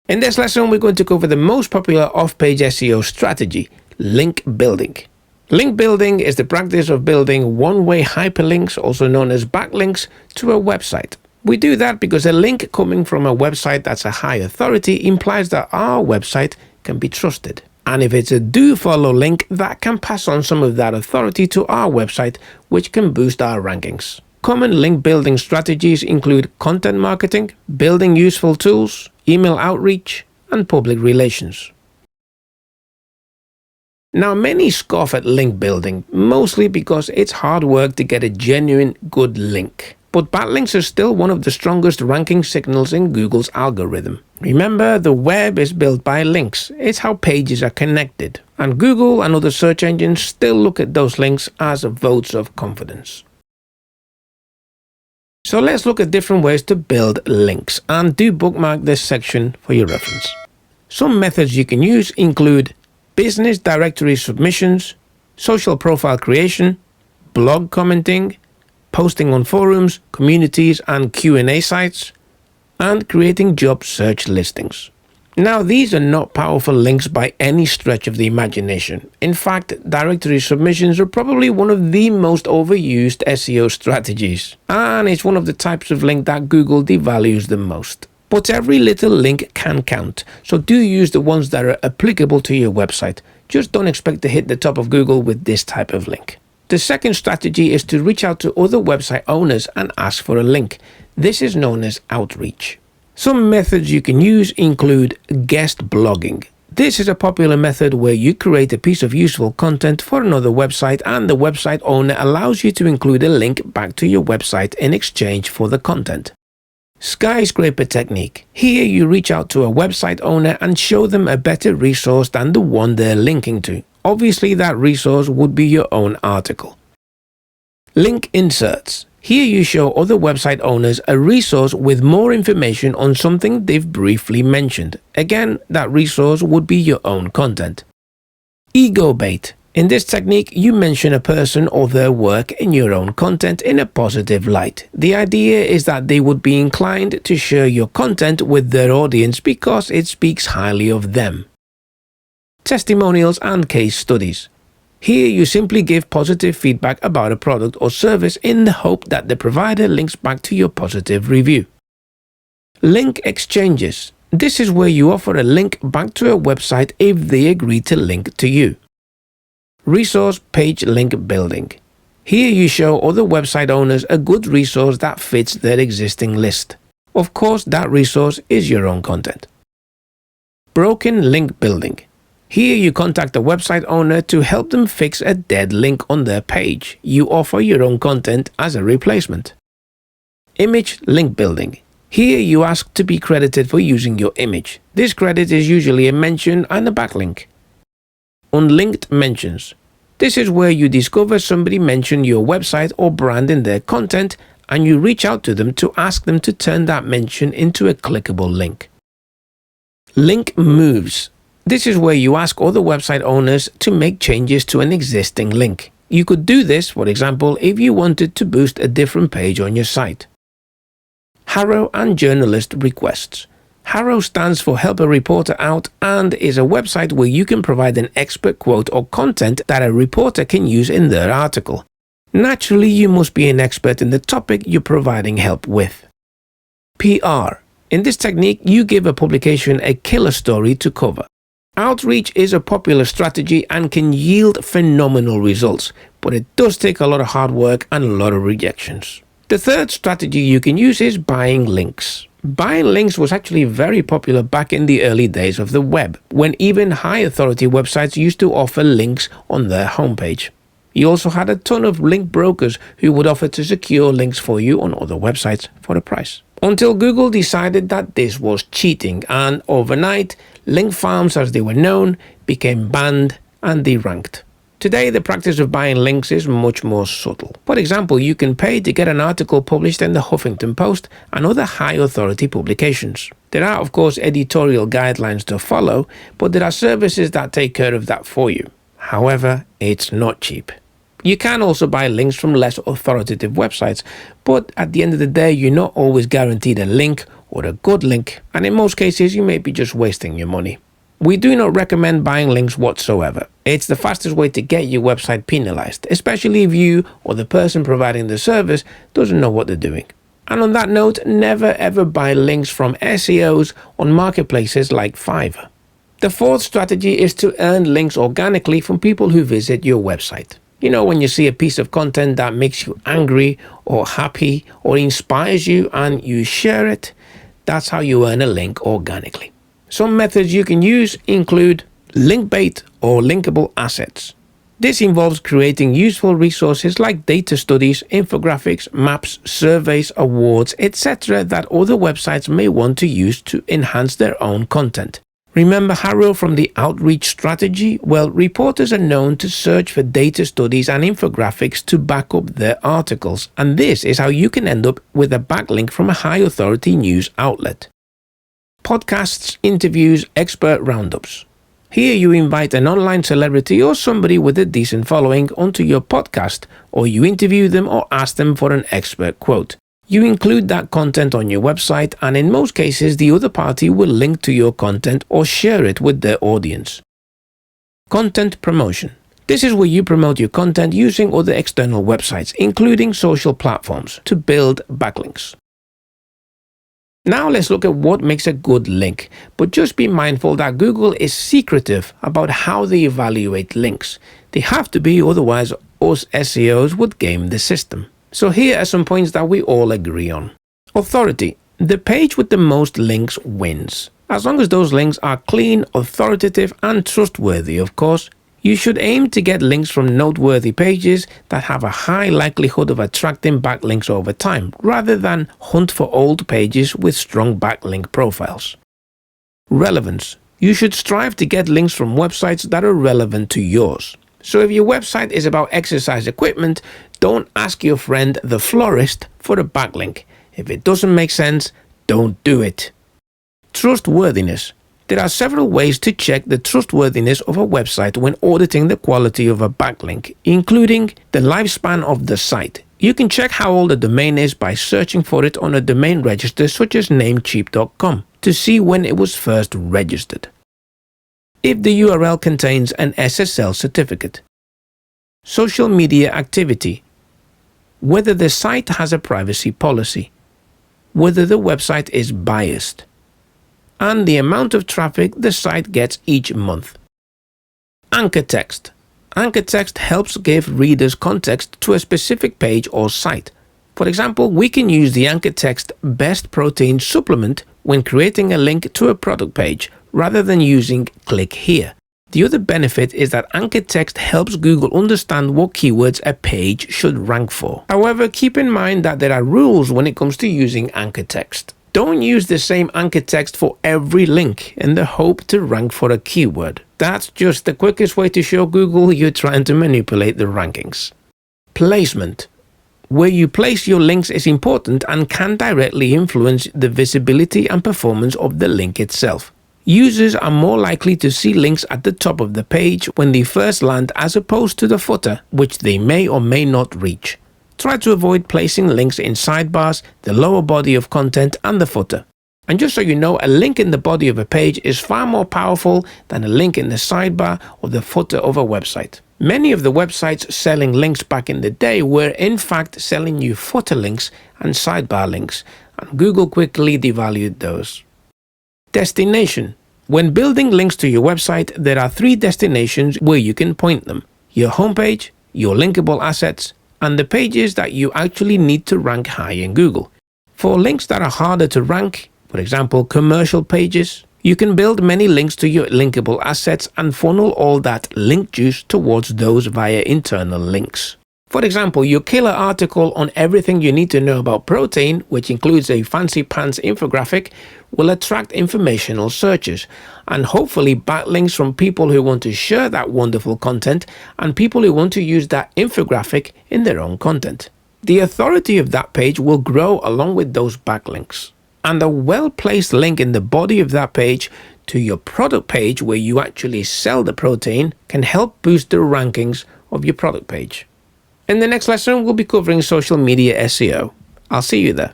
In this lesson, we're going to cover the most popular off-page SEO strategy, link building. Link building is the practice of building one-way hyperlinks, also known as backlinks, to a website. We do that because a link coming from a website that's a high authority implies that our website can be trusted. And if it's a do-follow link, that can pass on some of that authority to our website, which can boost our rankings. Common link building strategies include content marketing, building useful tools, email outreach, and public relations. Now, many scoff at link building, mostly because it's hard work to get a genuine good link. But backlinks are still one of the strongest ranking signals in Google's algorithm. Remember, the web is built by links. It's how pages are connected. And Google and other search engines still look at those links as votes of confidence. So let's look at different ways to build links, and do bookmark this section for your reference. Some methods you can use include business directory submissions, social profile creation, blog commenting, posting on forums, communities and Q&A sites, and creating job search listings. Now, these are not powerful links by any stretch of the imagination. In fact, directory submissions are probably one of the most overused SEO strategies, and it's one of the types of link that Google devalues the most. But every little link can count, so do use the ones that are applicable to your website. Just don't expect to hit the top of Google with this type of link. The second strategy is to reach out to other website owners and ask for a link. This is known as outreach. Some methods you can use include guest blogging. This is a popular method where you create a piece of useful content for another website and the website owner allows you to include a link back to your website in exchange for the content. Skyscraper technique. Here you reach out to a website owner and show them a better resource than the one they're linking to. Obviously, that resource would be your own article. Link inserts. Here you show other website owners a resource with more information on something they've briefly mentioned. Again, that resource would be your own content. Ego bait. In this technique, you mention a person or their work in your own content in a positive light. The idea is that they would be inclined to share your content with their audience because it speaks highly of them. Testimonials and case studies. Here you simply give positive feedback about a product or service in the hope that the provider links back to your positive review. Link exchanges. This is where you offer a link back to a website if they agree to link to you. Resource page link building. Here you show other website owners a good resource that fits their existing list. Of course, that resource is your own content. Broken link building. Here you contact a website owner to help them fix a dead link on their page. You offer your own content as a replacement. Image link building. Here you ask to be credited for using your image. This credit is usually a mention and a backlink. Unlinked mentions. This is where you discover somebody mentioned your website or brand in their content and you reach out to them to ask them to turn that mention into a clickable link. Link moves. This is where you ask other website owners to make changes to an existing link. You could do this, for example, if you wanted to boost a different page on your site. Harrow and journalist requests. Harrow stands for Help a Reporter Out and is a website where you can provide an expert quote or content that a reporter can use in their article. Naturally, you must be an expert in the topic you're providing help with. PR. In this technique, you give a publication a killer story to cover. Outreach is a popular strategy and can yield phenomenal results, but it does take a lot of hard work and a lot of rejections. The third strategy you can use is buying links. Buying links was actually very popular back in the early days of the web, when even high-authority websites used to offer links on their homepage. You also had a ton of link brokers who would offer to secure links for you on other websites for a price. Until Google decided that this was cheating, and overnight, link farms as they were known became banned and deranked. Today, the practice of buying links is much more subtle. For example, you can pay to get an article published in the Huffington Post and other high-authority publications. There are, of course, editorial guidelines to follow, but there are services that take care of that for you. However, it's not cheap. You can also buy links from less authoritative websites, but at the end of the day, you're not always guaranteed a link or a good link, and in most cases you may be just wasting your money. We do not recommend buying links whatsoever. It's the fastest way to get your website penalized, especially if you or the person providing the service doesn't know what they're doing. And on that note, never ever buy links from SEOs on marketplaces like Fiverr. The fourth strategy is to earn links organically from people who visit your website. You know, when you see a piece of content that makes you angry or happy or inspires you and you share it, that's how you earn a link organically. Some methods you can use include link bait or linkable assets. This involves creating useful resources like data studies, infographics, maps, surveys, awards, etc. that other websites may want to use to enhance their own content. Remember Harrow from the outreach strategy? Well, reporters are known to search for data studies and infographics to back up their articles, and this is how you can end up with a backlink from a high authority news outlet. Podcasts, interviews, expert roundups. Here you invite an online celebrity or somebody with a decent following onto your podcast, or you interview them or ask them for an expert quote. You include that content on your website, and in most cases the other party will link to your content or share it with their audience. Content promotion. This is where you promote your content using other external websites, including social platforms, to build backlinks. Now let's look at what makes a good link, but just be mindful that Google is secretive about how they evaluate links. They have to be, otherwise us SEOs would game the system. So here are some points that we all agree on. Authority. The page with the most links wins. As long as those links are clean, authoritative, and trustworthy, of course. You should aim to get links from noteworthy pages that have a high likelihood of attracting backlinks over time, rather than hunt for old pages with strong backlink profiles. Relevance. You should strive to get links from websites that are relevant to yours. So if your website is about exercise equipment, don't ask your friend the florist for a backlink. If it doesn't make sense, don't do it. Trustworthiness. There are several ways to check the trustworthiness of a website when auditing the quality of a backlink, including the lifespan of the site. You can check how old a domain is by searching for it on a domain register such as namecheap.com to see when it was first registered. If the URL contains an SSL certificate. Social media activity. Whether the site has a privacy policy. Whether the website is biased. And the amount of traffic the site gets each month. Anchor text. Anchor text helps give readers context to a specific page or site. For example, we can use the anchor text best protein supplement when creating a link to a product page rather than using click here. The other benefit is that anchor text helps Google understand what keywords a page should rank for. However, keep in mind that there are rules when it comes to using anchor text. Don't use the same anchor text for every link in the hope to rank for a keyword. That's just the quickest way to show Google you're trying to manipulate the rankings. Placement. Where you place your links is important and can directly influence the visibility and performance of the link itself. Users are more likely to see links at the top of the page when they first land as opposed to the footer, which they may or may not reach. Try to avoid placing links in sidebars, the lower body of content, and the footer. And just so you know, a link in the body of a page is far more powerful than a link in the sidebar or the footer of a website. Many of the websites selling links back in the day were in fact selling you footer links and sidebar links, and Google quickly devalued those. Destination. When building links to your website, there are 3 destinations where you can point them: your homepage, your linkable assets, and the pages that you actually need to rank high in Google. For links that are harder to rank, for example commercial pages, you can build many links to your linkable assets and funnel all that link juice towards those via internal links. For example, your killer article on everything you need to know about protein, which includes a fancy pants infographic, will attract informational searches and hopefully backlinks from people who want to share that wonderful content and people who want to use that infographic in their own content. The authority of that page will grow along with those backlinks. And a well-placed link in the body of that page to your product page where you actually sell the protein can help boost the rankings of your product page. In the next lesson, we'll be covering social media SEO. I'll see you there.